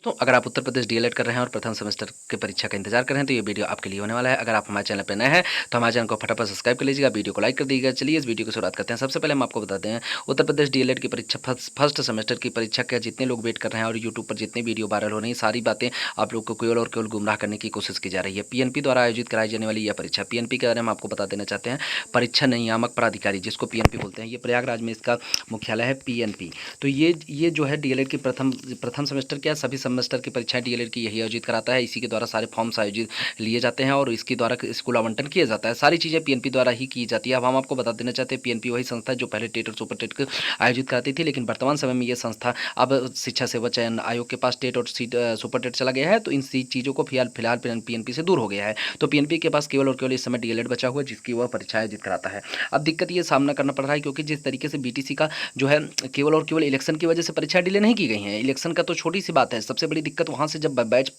तो अगर आप उत्तर प्रदेश डीएलएड कर रहे हैं और प्रथम सेमेस्टर की परीक्षा का इंतजार कर रहे हैं तो ये वीडियो आपके लिए होने वाला है। अगर आप हमारे चैनल पर नए हैं तो हमारे चैनल को फटाफट सब्सक्राइब कर लीजिएगा, वीडियो को लाइक कर दीजिएगा। चलिए इस वीडियो की शुरुआत करते हैं। सबसे पहले हम आपको बताते हैं उत्तर प्रदेश डीएलएड की परीक्षा फर्स्ट सेमेस्टर की परीक्षा के जितने लोग वेट कर रहे हैं और यूट्यूब पर जितनी वीडियो वायरल हो रही हैं, सारी बातें आप लोग को केवल और केवल गुमराह करने की कोशिश की जा रही है। पीएनपी द्वारा आयोजित कराई जाने वाली यह परीक्षा, पीएनपी के बारे में आपको बता देना चाहते हैं। परीक्षा नियामक प्राधिकारी जिसको पीएनपी बोलते हैं, ये प्रयागराज में इसका मुख्यालय है पीएनपी। तो ये जो है डीएलएड की प्रथम सेमेस्टर क्या सभी सेमेस्टर की परीक्षाएं डीएलएड की यही आयोजित कराता है। इसी के द्वारा सारे फॉर्म्स आयोजित लिए जाते हैं और इसके द्वारा स्कूल आवंटन किया जाता है। सारी चीज़ें पीएनपी द्वारा ही की जाती है। अब हम आपको बता देना चाहते हैं पीएनपी वही संस्था है जो पहले टेट और सुपर टेट को आयोजित कराती थी, लेकिन वर्तमान समय में ये संस्था अब शिक्षा सेवा चयन आयोग के पास टेट और सुपर टेट चला गया है। तो इन चीज़ों को फिलहाल पीएनपी से दूर हो गया है। तो पीएनपी के पास केवल और केवल इस समय डीएलएड बचा हुआ है जिसकी वह परीक्षा आयोजित कराता है। अब दिक्कत ये सामना करना पड़ रहा है क्योंकि जिस तरीके से बीटीसी का जो है केवल और केवल इलेक्शन की वजह से परीक्षा डिले नहीं की गई है। इलेक्शन का तो छोटी सी बात है, सबसे बड़ी दिक्कत वहाँ से जब बैच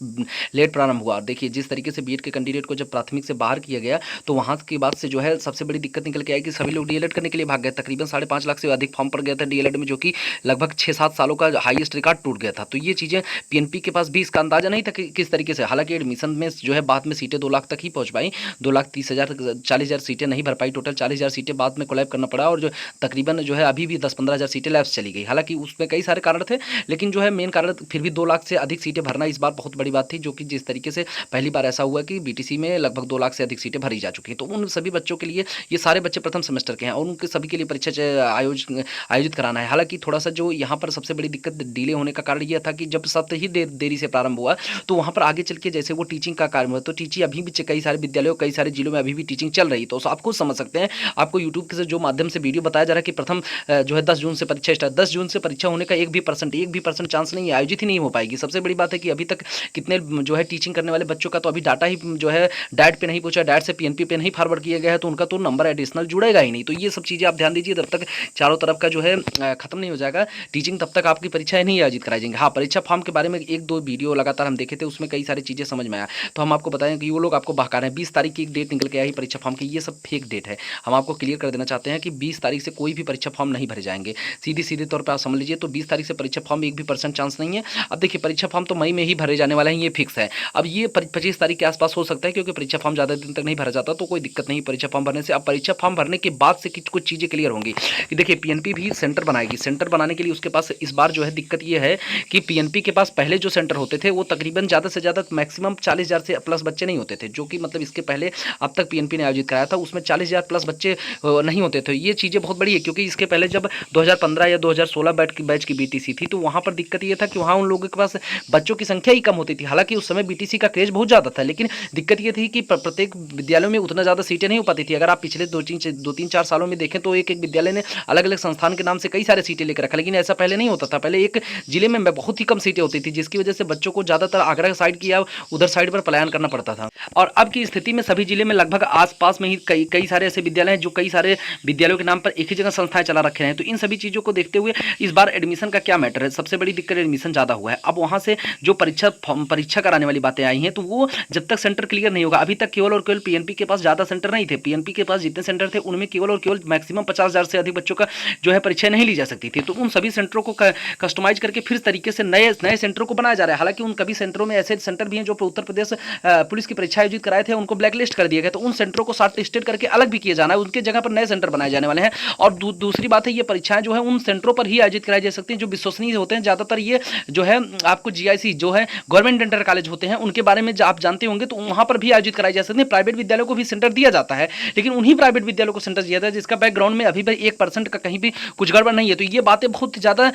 लेट प्रारंभ हुआ। देखिए जिस तरीके से बीएड के कैंडिडेट को जब प्राथमिक से बाहर किया गया तो वहाँ के बाद से जो है सबसे बड़ी दिक्कत निकल के आई कि सभी लोग डीएलएड करने के लिए भाग गए। तकरीबन 5.5 लाख से अधिक फॉर्म पड़ गया था डीएलएड में, जो कि लगभग 6-7 सालों का हाईएस्ट रिकॉर्ड टूट गया था। तो ये चीज़ें पीएनपी के पास भी इसका अंदाजा नहीं था कि किस तरीके से, हालांकि एडमिशन में जो है बाद में सीटें 2 लाख तक ही पहुँच पाई, 2,30,000 40,000 सीटें नहीं भर पाई। टोटल 40,000 सीटें बाद में कोलैप करना पड़ा और जो तकरीबन जो है अभी भी 10-15,000 सीटें लैप्स चली गई। हालांकि उसमें कई सारे कारण थे, लेकिन जो है मेन कारण फिर भी 2 लाख से अधिक सीटें भरना इस बार बहुत बड़ी बात थी, जो कि जिस तरीके से पहली बार ऐसा हुआ कि बीटीसी में लगभग 2 लाख से अधिक सीटें भरी जा चुकी हैं। तो उन सभी बच्चों के लिए, ये सारे बच्चे प्रथम सेमेस्टर के हैं और उनके सभी के लिए परीक्षा आयोजित कराना है। हालांकि थोड़ा सा जो यहाँ पर सबसे बड़ी दिक्कत डिले होने का कारण यह था कि जब सत्र ही देरी से प्रारंभ हुआ तो वहाँ पर आगे चल के जैसे वो टीचिंग का कार्य हुआ, तो टीचिंग अभी भी कई सारे विद्यालयों कई सारे जिलों में अभी भी टीचिंग चल रही। तो आप खुद समझ सकते हैं, आपको यूट्यूब के जो माध्यम से वीडियो बताया जा रहा है कि प्रथम जो है 10 जून से परीक्षा स्टार्ट, 10 जून से परीक्षा होने का एक भी परसेंट चांस नहीं है, आयोजित ही नहीं हो पाएगी। सबसे बड़ी बात है कि अभी तक कितने जो है टीचिंग करने वाले बच्चों का तो अभी डाटा ही जो है डाइट पे नहीं पहुंचा, डाइट से पीएनपी पे नहीं फॉरवर्ड किया गया है, तो उनका तो नंबर एडिशनल जुड़ेगा ही नहीं। तो ये सब चीज़ें आप ध्यान दीजिए, जब तक चारों तरफ का जो है खत्म नहीं हो जाएगा टीचिंग, तब तक आपकी परीक्षाएं नहीं आयोजित कराई जाएंगी। हाँ, परीक्षा फॉर्म के बारे में 1-2 वीडियो लगातार हम देखे थे, उसमें कई सारी चीज़ें समझ में आया। तो हम आपको बताएं कि वो लोग आपको बहका रहे हैं। 20 तारीख की एक डेट निकल के आई परीक्षा फॉर्म की, ये सब फेक डेट है। हम आपको क्लियर कर देना चाहते हैं कि 20 तारीख से कोई भी परीक्षा फॉर्म नहीं भरे जाएंगे। सीधे तौर पर आप समझ लीजिए। तो 20 तारीख से परीक्षा फॉर्म 1% चांस नहीं है। अब देखिए परीक्षा फॉर्म तो मई में ही भरे जाने वाला है, ये फिक्स है। अब ये 25 तारीख के आसपास हो सकता है, क्योंकि परीक्षा फॉर्म ज़्यादा दिन तक नहीं भरा जाता, तो कोई दिक्कत नहीं परीक्षा फॉर्म भरने से। अब परीक्षा फॉर्म भरने के बाद से कुछ चीज़ें क्लियर होंगी कि देखिए पीएनपी भी सेंटर बनाएगी। सेंटर बनाने के लिए उसके पास इस बार जो है दिक्कत ये है कि पीएनपी के पास पहले जो सेंटर होते थे वो तकरीबन ज़्यादा से ज़्यादा मैक्सिमम 40,000 से प्लस बच्चे नहीं होते थे, जो कि मतलब इसके पहले अब तक पीएनपी ने आयोजित कराया था उसमें 40,000 प्लस बच्चे नहीं होते थे। ये चीज़ें बहुत बड़ी है, क्योंकि इसके पहले जब 2015 या 2016 बैच की बीटीसी थी तो वहाँ पर दिक्कत ये था कि वहाँ उन लोगों के पास बच्चों की संख्या ही कम होती थी। हालांकि उस समय बीटीसी का क्रेज बहुत ज़्यादा था, लेकिन दिक्कत ये थी कि प्रत्येक विद्यालयों में उतना ज़्यादा सीटें नहीं हो पाती थी। अगर आप पिछले 2-3-4 सालों में देखें तो एक विद्यालय ने अलग अलग संस्थान के नाम से कई सारे सीटें लेकर रखा, लेकिन ऐसा पहले नहीं होता था। पहले एक जिले में बहुत ही कम सीटें होती थी, जिसकी वजह से बच्चों को ज़्यादातर आगरा साइड की या उधर साइड पर पलायन करना पड़ता था। और अब की स्थिति में सभी जिले में लगभग आसपास में ही कई सारे ऐसे विद्यालय हैं जो कई सारे विद्यालयों के नाम पर एक ही जगह संस्थाएं चला रखे हैं। तो इन सभी चीज़ों को देखते हुए इस बार एडमिशन का क्या मैटर है, सबसे बड़ी दिक्कत एडमिशन ज़्यादा हुआ है। अब वहाँ से जो परीक्षा कराने वाली बातें आई हैं, तो वो जब तक सेंटर क्लियर नहीं होगा, अभी तक केवल और केवल पीएनपी के पास ज़्यादा सेंटर नहीं थे। पीएनपी के पास जितने सेंटर थे उनमें केवल और केवल मैक्सिमम 50,000 से अधिक बच्चों का जो है परीक्षा नहीं ली जा सकती थी। तो उन सभी सेंटरों को कस्टमाइज करके फिर तरीके से नए सेंटरों को बनाया जा रहा है। हालांकि उन कभी सेंटरों में ऐसे सेंटर भी हैं जो उत्तर प्रदेश पुलिस की परीक्षा आयोजित कराए थे, उनको ब्लैकलिस्ट कर दिया गया। तो उन सेंटरों को शॉर्ट लिस्टेड करके अलग भी किया जाना है, उनके जगह पर नए सेंटर बनाए जाने वाले हैं। और दूसरी बात है, ये परीक्षाएं जो है उन सेंटरों पर ही आयोजित कराई जा सकती हैं जो विश्वसनीय होते हैं। ज़्यादातर ये जो है आपको जीआईसी जो है गवर्नमेंट डेंटल कॉलेज होते हैं, उनके बारे में आप जानते होंगे, तो वहाँ पर भी आयोजित कराई जा सकती है। प्राइवेट विद्यालयों को भी सेंटर दिया जाता है, लेकिन उन्हीं प्राइवेट विद्यालयों को सेंटर दिया जाता है जिसका बैकग्राउंड में अभी भी 1% का कहीं भी कुछ गड़बड़ नहीं है। तो ये बातें बहुत ज़्यादा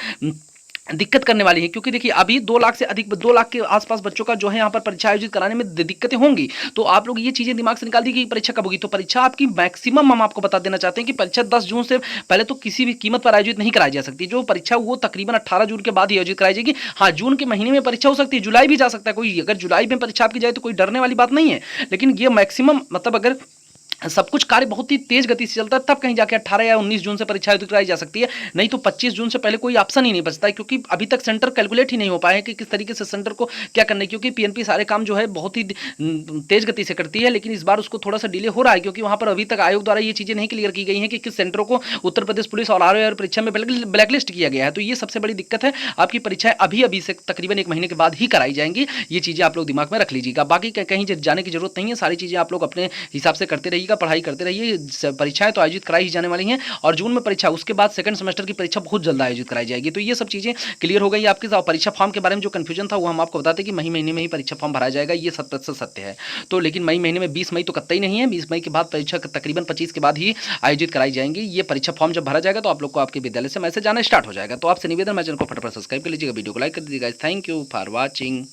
दिक्कत करने वाली है, क्योंकि देखिए अभी 2 लाख से अधिक 2 लाख के आसपास बच्चों का जो है यहाँ पर परीक्षा आयोजित कराने में दिक्कतें होंगी। तो आप लोग ये चीज़ें दिमाग से निकाल दी कि परीक्षा कब होगी। तो परीक्षा आपकी मैक्सिमम हम आपको बता देना चाहते हैं कि परीक्षा 10 जून से पहले तो किसी भी कीमत पर आयोजित नहीं कराई जा सकती। जो परीक्षा वो तकरीबन 18 जून के बाद ही आयोजित कराई जाएगी। हाँ, जून के महीने में परीक्षा हो सकती है, जुलाई भी जा सकता है कोई, अगर जुलाई में परीक्षा आपकी जाए तो कोई डरने वाली बात नहीं है। लेकिन ये मैक्सिमम मतलब अगर सब कुछ कार्य बहुत ही तेज गति से चलता है, तब कहीं जाके 18 या 19 जून से परीक्षा आयोजित कराई जा सकती है, नहीं तो 25 जून से पहले कोई ऑप्शन ही नहीं बचता है, क्योंकि अभी तक सेंटर कैलकुलेट ही नहीं हो पाए हैं कि किस तरीके से सेंटर को क्या करना है, क्योंकि पीएनपी सारे काम जो है बहुत ही तेज गति से करती है, लेकिन इस बार उसको थोड़ा सा डिले हो रहा है, क्योंकि वहां पर अभी तक आयोग द्वारा ये चीजें नहीं क्लियर की गई हैं कि किस सेंटरों को उत्तर प्रदेश पुलिस और आरओ परीक्षा में ब्लैकलिस्ट किया गया है। तो ये सबसे बड़ी दिक्कत है, आपकी परीक्षाएं अभी अभी से तकरीबन 1 महीने के बाद ही कराई जाएंगी, ये चीजें आप लोग दिमाग में रख लीजिएगा। बाकी कहीं जाने की जरूरत नहीं है, सारी चीजें आप लोग अपने हिसाब से करते रहिएगा, पढ़ाई करते रहिए। परीक्षाएं तो आयोजित कराई ही जाने वाली हैं, और जून में परीक्षा, उसके बाद सेकंड सेमेस्टर की परीक्षा बहुत जल्द आयोजित कराई जाएगी। तो ये सब चीजें क्लियर हो गई आपके। परीक्षा फॉर्म के बारे में जो कंफ्यूजन था वो हम आपको बताते कि मई महीने में ही परीक्षा फॉर्म भरा जाएगा, ये 100% सत्य है। तो लेकिन मई महीने में 20 मई तो कतई नहीं है, 20 मई के बाद परीक्षा तकरीबन 25 के बाद ही आयोजित कराई जाएंगी। ये परीक्षा फॉर्म जब भरा जाएगा तो आप लोग को आपके विद्यालय से मैसेज आना स्टार्ट हो जाएगा। तो आपसे निवेदन, मैं चैनल को फटाफट सब्सक्राइब कर लीजिएगा, वीडियो को लाइक कर दीजिएगा। Thank you for watching.